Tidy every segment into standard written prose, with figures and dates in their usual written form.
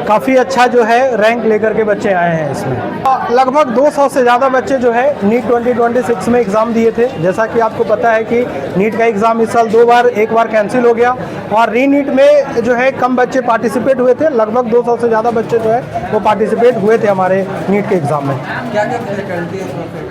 काफ़ी अच्छा जो है रैंक लेकर के बच्चे आए हैं इसमें। लगभग 200 से ज़्यादा बच्चे जो है नीट 2026 में एग्ज़ाम दिए थे। जैसा कि आपको पता है कि नीट का एग्ज़ाम इस साल 2 बार, एक बार कैंसिल हो गया और री नीट में जो है कम बच्चे पार्टिसिपेट हुए थे। लगभग 200 से ज़्यादा बच्चे जो है वो पार्टिसिपेट हुए थे हमारे नीट के एग्ज़ाम में। क्या-क्या फैकल्टी है?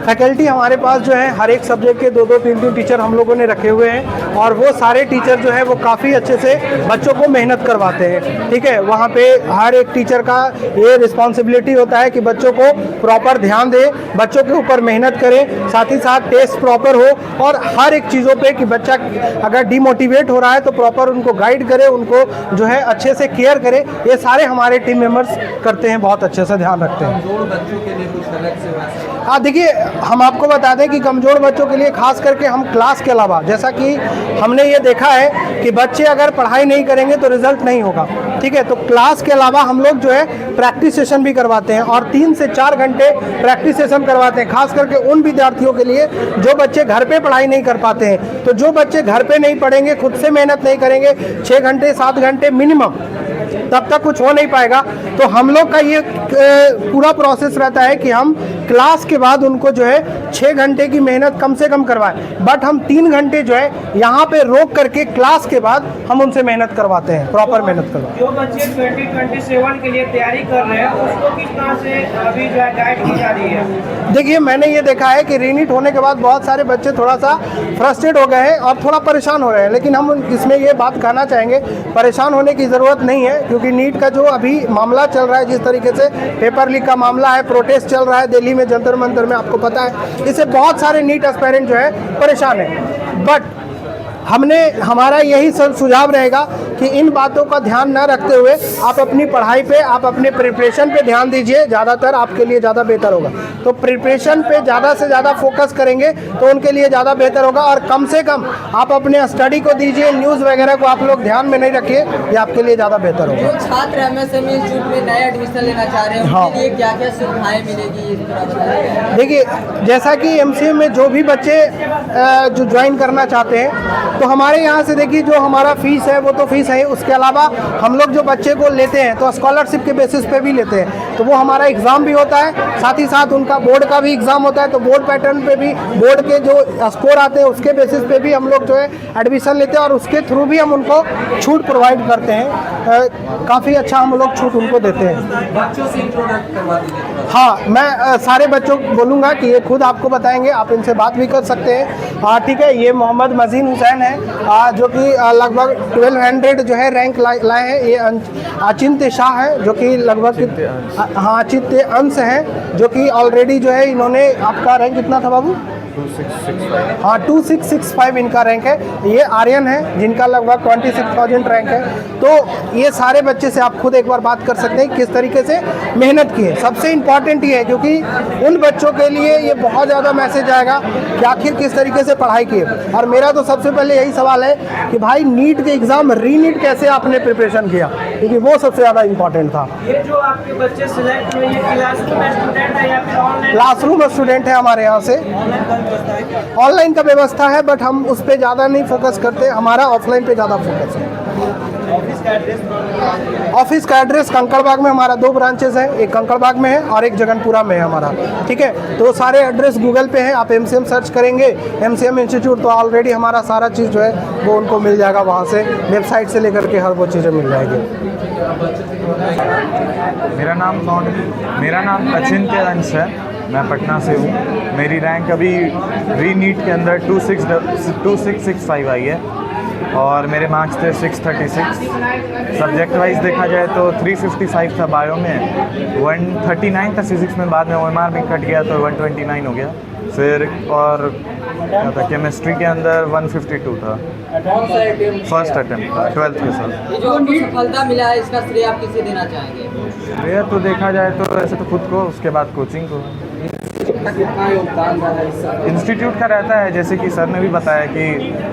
फैकल्टी हमारे पास जो है हर एक सब्जेक्ट के 2-2 3-3 टीचर हम लोगों ने रखे हुए हैं और वो सारे टीचर जो है वो काफ़ी अच्छे से बच्चों को मेहनत करवाते हैं। ठीक है, वहाँ पे हर एक टीचर का ये रिस्पॉन्सिबिलिटी होता है कि बच्चों को प्रॉपर ध्यान दे, बच्चों के ऊपर मेहनत करें, साथ ही साथ टेस्ट प्रॉपर हो और हर एक चीज़ों पे कि बच्चा अगर डिमोटिवेट हो रहा है तो प्रॉपर उनको गाइड करे, उनको जो है अच्छे से केयर करे। ये सारे हमारे टीम मेंबर्स करते हैं, बहुत अच्छे से ध्यान रखते हैं। कमजोर बच्चों के लिए कुछ अलग से हाँ, देखिए हम आपको बता दें कि कमज़ोर बच्चों के लिए खास करके हम क्लास के अलावा, जैसा कि हमने ये देखा है कि बच्चे अगर पढ़ाई नहीं करेंगे तो रिजल्ट नहीं होगा। ठीक है, तो क्लास के अलावा हम लोग जो है प्रैक्टिस सेशन भी करवाते हैं और 3 से 4 घंटे प्रैक्टिस सेशन करवाते हैं, खास करके उन विद्यार्थियों के लिए जो बच्चे घर पे पढ़ाई नहीं कर पाते हैं। तो जो बच्चे घर पे नहीं पढ़ेंगे, खुद से मेहनत नहीं करेंगे 6 घंटे 7 घंटे मिनिमम, तब तक कुछ हो नहीं पाएगा। तो हम लोग का ये पूरा प्रोसेस रहता है कि हम क्लास के बाद उनको जो है 6 घंटे की मेहनत कम से कम करवाएं, बट हम 3 घंटे जो है यहाँ पे रोक करके क्लास के बाद हम उनसे मेहनत करवाते हैं, प्रॉपर मेहनत करवाते हैं। जो बच्चे 2027 के लिए तैयारी कर रहे हैं उसको किस तरह से अभी जो है गाइड की जा रही है? देखिए, मैंने ये देखा है कि रीनीट होने के बाद बहुत सारे बच्चे थोड़ा सा फ्रस्ट्रेट हो गए हैं और थोड़ा परेशान हो रहे हैं, लेकिन हम इसमें ये बात कहना चाहेंगे परेशान होने की ज़रूरत नहीं है, क्योंकि नीट का जो अभी मामला चल रहा है, जिस तरीके से पेपर लीक का मामला है, प्रोटेस्ट चल रहा है दिल्ली में जंतर मंतर में, आपको पता है, इससे बहुत सारे नीट एस्पायरेंट जो है परेशान हैं। बट हमारा यही सुझाव रहेगा कि इन बातों का ध्यान न रखते हुए आप अपनी पढ़ाई पे, आप अपने प्रिपरेशन पे ध्यान दीजिए, ज़्यादातर आपके लिए ज़्यादा बेहतर होगा। तो प्रिपरेशन पे ज़्यादा से ज़्यादा फोकस करेंगे तो उनके लिए ज़्यादा बेहतर होगा और कम से कम आप अपने स्टडी को दीजिए, न्यूज़ वगैरह को आप लोग ध्यान में नहीं रखिए, ये आपके लिए ज़्यादा बेहतर होगा। जो छात्र एमएसएमई इंस्टीट्यूट में नया एडमिशन लेना चाह रहे हैं, हाँ, उनके लिए क्या-क्या सुविधाएं मिलेगी ये थोड़ा बताइए। देखिए, जैसा कि एमसीए में जो भी बच्चे जो ज्वाइन करना चाहते हैं, तो हमारे यहाँ से देखिए जो हमारा फीस है वो तो फीस है, उसके अलावा हम लोग जो बच्चे को लेते हैं तो स्कॉलरशिप के बेसिस पे भी लेते हैं, तो वो हमारा एग्ज़ाम भी होता है, साथ ही साथ उनका बोर्ड का भी एग्ज़ाम होता है। तो बोर्ड पैटर्न पे भी, बोर्ड के जो स्कोर आते हैं उसके बेसिस पे भी हम लोग जो है एडमिशन लेते हैं और उसके थ्रू भी हम उनको छूट प्रोवाइड करते हैं। काफ़ी अच्छा हम लोग छूट उनको देते हैं। बच्चों से इंट्रोडक्ट करवा दीजिए। हाँ, मैं सारे बच्चों को बोलूँगा कि ये खुद आपको बताएंगे, आप इनसे बात भी कर सकते हैं। ठीक है, ये मोहम्मद मजीन हुसैन है जो कि लगभग 1200 जो है रैंक लाए हैं। ये अचिंत्य शाह है जो कि लगभग अचिंत्य अंश हैं, जो कि ऑलरेडी जो है इन्होंने, आपका रैंक कितना था बाबू? 2665। हाँ, 2665 इनका रैंक है। ये आर्यन है जिनका लगभग 26,000 रैंक है। तो ये सारे बच्चे से आप खुद एक बार बात कर सकते हैं किस तरीके से मेहनत की है। सबसे इम्पॉर्टेंट ये है, क्योंकि उन बच्चों के लिए ये बहुत ज़्यादा मैसेज आएगा कि आखिर किस तरीके से पढ़ाई की है। और मेरा तो सबसे पहले यही सवाल है कि भाई नीट के एग्ज़ाम री नीट कैसे आपने प्रिपरेशन किया, क्योंकि वो सबसे ज़्यादा इम्पॉर्टेंट था। ये जो आपके बच्चे सिलेक्ट हुए, ये क्लासरूम स्टूडेंट है या फिर ऑनलाइन? क्लासरूम स्टूडेंट है हमारे यहाँ से। ऑनलाइन का व्यवस्था है, बट हम उस पर ज़्यादा नहीं फोकस करते, हमारा ऑफलाइन पे ज़्यादा फोकस है। ऑफिस का एड्रेस कंकड़बाग में हमारा 2 ब्रांचेस हैं, एक कंकड़बाग में है और एक जगनपुरा में है हमारा। ठीक है, तो सारे एड्रेस गूगल पे है, आप एमसीएम सर्च करेंगे, एमसीएम इंस्टीट्यूट, तो ऑलरेडी हमारा सारा चीज़ जो है वो उनको मिल जाएगा, वहाँ से वेबसाइट से लेकर के हर वो चीज़ें मिल जाएगी। मेरा नाम अचिंत्य अंश है, मैं पटना से हूँ। मेरी रैंक अभी री नीट के अंदर 2665 आई है और मेरे मार्क्स थे 636। सब्जेक्ट वाइज देखा जाए तो 355 था बायो में, 139 था फिजिक्स में, बाद में OMR भी कट गया तो 129 हो गया। फिर और क्या था, केमिस्ट्री के अंदर 152 था। फर्स्ट अटेम्प्ट था 12th के साथ। ये जो आपको सफलता मिला है इसका श्रेय आप किसे देना चाहेंगे? श्रेय तो देखा जाए तो ऐसे तो खुद को, उसके बाद कोचिंग को। कितना योगदान रहा है इस सब? इंस्टीट्यूट का रहता है, जैसे कि सर ने भी बताया कि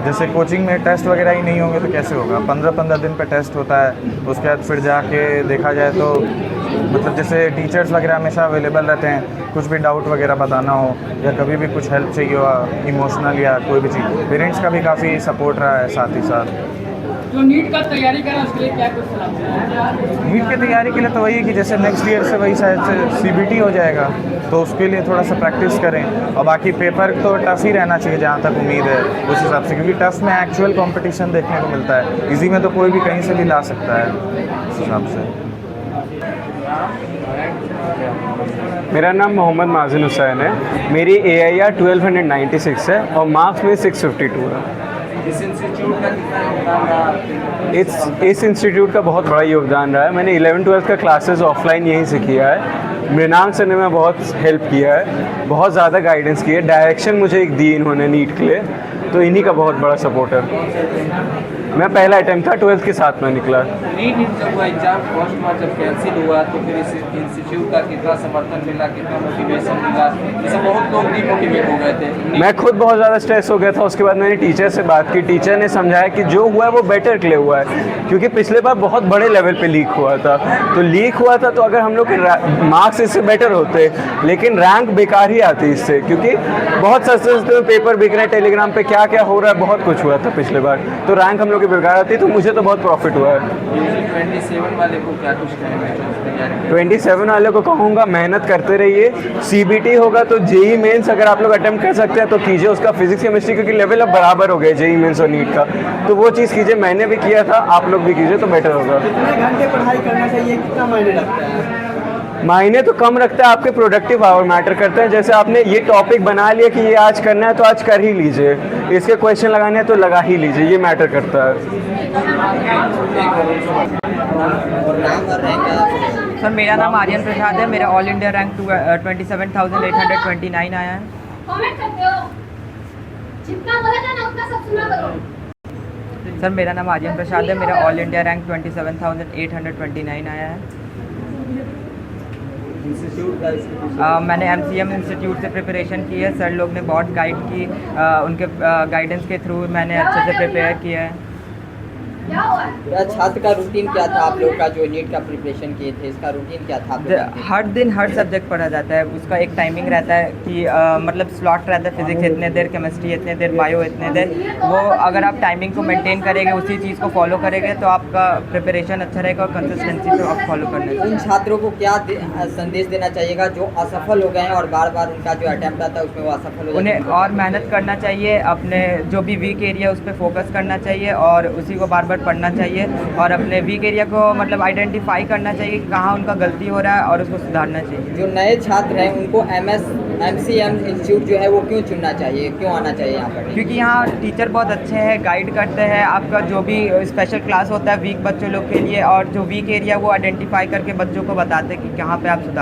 जैसे कोचिंग में टेस्ट वगैरह ही नहीं होंगे तो कैसे होगा। 15-15 दिन पे टेस्ट होता है, उसके बाद फिर जाके देखा जाए तो मतलब जैसे टीचर्स वगैरह हमेशा अवेलेबल रहते हैं, कुछ भी डाउट वगैरह बताना हो या कभी भी कुछ हेल्प चाहिए हो इमोशनल या कोई भी चीज़। पेरेंट्स का भी काफ़ी सपोर्ट रहा है साथ ही साथ। जो नीट का तैयारी कर रहा है उसके लिए क्या कुछ सलाह? नीट की तैयारी के लिए तो वही है कि जैसे नेक्स्ट ईयर से वही शायद से CBT हो जाएगा, तो उसके लिए थोड़ा सा प्रैक्टिस करें। और बाकी पेपर तो टफ़ ही रहना चाहिए जहाँ तक उम्मीद है उस हिसाब से, क्योंकि टफ़ में एक्चुअल कंपटीशन देखने को मिलता है, इजी में तो कोई भी कहीं से भी ला सकता है उस हिसाब से। मेरा नाम मोहम्मद माजिन हुसैन है। मेरी AIR 1296 है और मार्क्स में 652 है। इस इंस्टीट्यूट का कितना योगदान रहा आपके? इस इंस्टीट्यूट का बहुत बड़ा योगदान रहा है। मैंने 11-12 का क्लासेस ऑफलाइन यहीं से किया है। मृणांक सर ने मैं बहुत हेल्प किया है, बहुत ज़्यादा गाइडेंस की है, डायरेक्शन मुझे एक दी इन्होंने नीट के लिए, तो इन्हीं का बहुत बड़ा सपोर्ट है। मैं पहला अटैम्प्ट था, 12th के साथ में निकला। नीट जब हुआ एग्जाम फर्स्ट बार जब कैंसिल हुआ तो फिर इस इंस्टीट्यूट का कितना समर्थन मिला, कितना मोटिवेशन मिला? जैसे बहुत लोग डिमोटिवेट हो गए थे। मैं खुद बहुत ज़्यादा स्ट्रेस हो गया था। उसके बाद मैंने टीचर से बात की, टीचर ने समझाया कि जो हुआ है वो बेटर के लिए हुआ है, क्योंकि पिछले बार बहुत बड़े लेवल पे लीक हुआ था। तो लीक हुआ था तो अगर हम लोग के मार्क्स इससे बेटर होते, लेकिन रैंक बेकार ही आती इससे, क्योंकि बहुत सस्ते पेपर बिक रहे हैं, टेलीग्राम पे क्या क्या हो रहा है, बहुत कुछ हुआ था पिछले बार, तो रैंक हम लोग की बेकार आती, तो मुझे तो बहुत प्रॉफिट हुआ है। 27 वाले को क्या कुछ कहेंगे? 27 वाले को कहूँगा मेहनत करते रहिए। CBT होगा तो JEE मेंस अगर आप लोग अटेम्प्ट कर सकते हैं तो कीजिए उसका, फिजिक्स केमिस्ट्री, क्योंकि लेवल अब बराबर हो गए JEE मेंस और नीट का, तो वो चीज़ कीजिए। मैंने भी किया था, आप लोग भी कीजिए तो बेटर होगा। कितने घंटे पढ़ाई करना चाहिए, कितना मायने रखता है? मायने तो कम रखता है, आपके प्रोडक्टिव आवर मैटर करते हैं। जैसे आपने ये टॉपिक बना लिया कि ये आज करना है तो आज कर ही लीजिए, इसके क्वेश्चन लगाने हैं तो लगा ही लीजिए, ये मैटर करता है। सर मेरा नाम आर्यन प्रसाद है। मेरा ऑल इंडिया रैंक 27,829 आया है। कमेंट करते हो, जितना बोला था ना उतना सब सुना करो। सर मेरा नाम आर्यन प्रसाद है। मेरा ऑल इंडिया रैंक 27,829 आया है। मैंने MCM इंस्टीट्यूट से प्रिपरेशन की है। सर लोग ने बहुत गाइड की, उनके गाइडेंस के थ्रू मैंने अच्छे से प्रिपेयर किया है। क्या हुआ? छात्र का रूटीन क्या था आप लोग का, जो नीट का प्रिपरेशन किए थे, इसका रूटीन क्या था आप लोगों का? हर दिन हर सब्जेक्ट पढ़ा जाता है, उसका एक टाइमिंग रहता है कि मतलब स्लॉट रहता है, फिजिक्स इतने देर, केमिस्ट्री इतने देर, बायो इतने देर। वो अगर आप टाइमिंग को मेंटेन करेंगे, उसी चीज़ को फॉलो करेंगे तो आपका प्रिपरेशन अच्छा रहेगा और कंसिस्टेंसी से आप फॉलो करना चाहिए। उन छात्रों को क्या संदेश देना चाहिएगा जो असफल हो गए हैं और बार बार उनका जो अटेम्प्ट आता है उसमें वो असफल हो उन्हें और मेहनत करना चाहिए, अपने जो भी वीक एरिया उस पर फोकस करना चाहिए और उसी को बार बार पढ़ना चाहिए और अपने वीक एरिया को मतलब आइडेंटिफाई करना चाहिए कि कहाँ उनका गलती हो रहा है और उसको सुधारना चाहिए। जो नए छात्र हैं उनको MCM इंस्टीट्यूट जो है वो क्यों चुनना चाहिए, क्यों आना चाहिए यहाँ पर? क्योंकि यहाँ टीचर बहुत अच्छे हैं, गाइड करते हैं, आपका जो भी स्पेशल क्लास होता है वीक बच्चों लोग के लिए, और जो वीक एरिया वो आइडेंटिफाई करके बच्चों को बताते हैं कि कहाँ पे आप सुधार